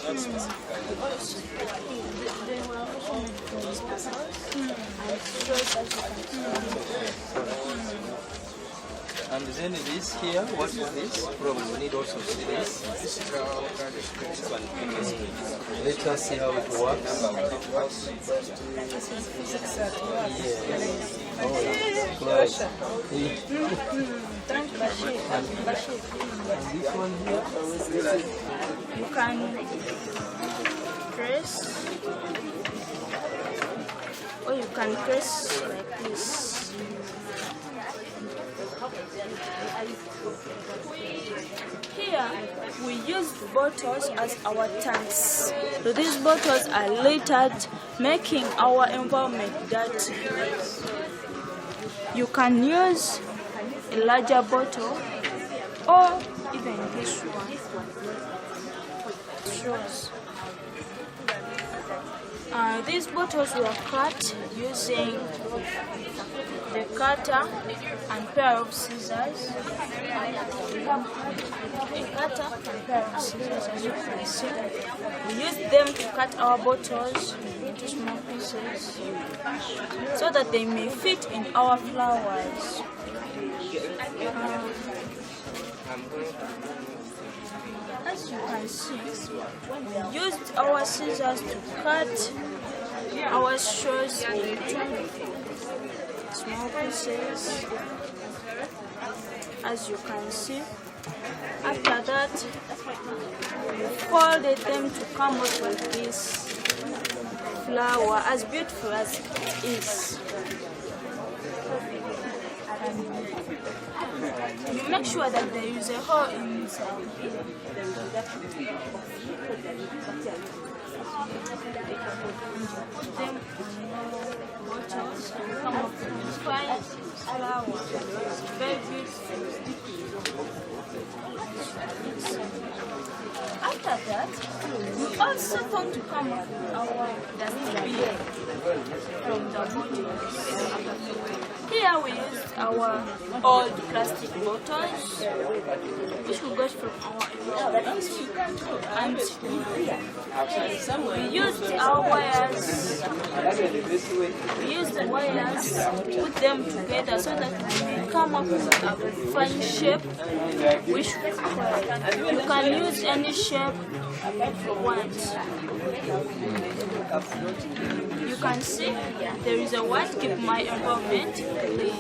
They were also made from speakers and straws as you can see. And then this here, what is this? Probably we need also see this. Let us see how it works. Yes. Oh, it's close. Thank Bashir. And this one here? You can press, or you can press like this. Here we use bottles as our tanks. So these bottles are littered, making our environment dirty. You can use a larger bottle or even this one. Straws. These bottles were cut using the cutter and pair of scissors. We have a cutter and pair of scissors, as you can see. We use them to cut our bottles into small pieces so that they may fit in our flowers. As you can see, we used our scissors to cut our straws into small pieces, as you can see. After that, we folded them to come up with this flower, as beautiful as it is. You make sure that there is a hole inside here. Put them in bottles and come up with this fine flower. It's very beautiful. After that, we also want to come up with our dustbin from the bottles. Here we used our old plastic bottles, which we got from our environment, and we used our wires. We used the wires, put them together so that we may come up with a fine shape, which you can use any shape you want. You can see there is a word, keep my environment clean.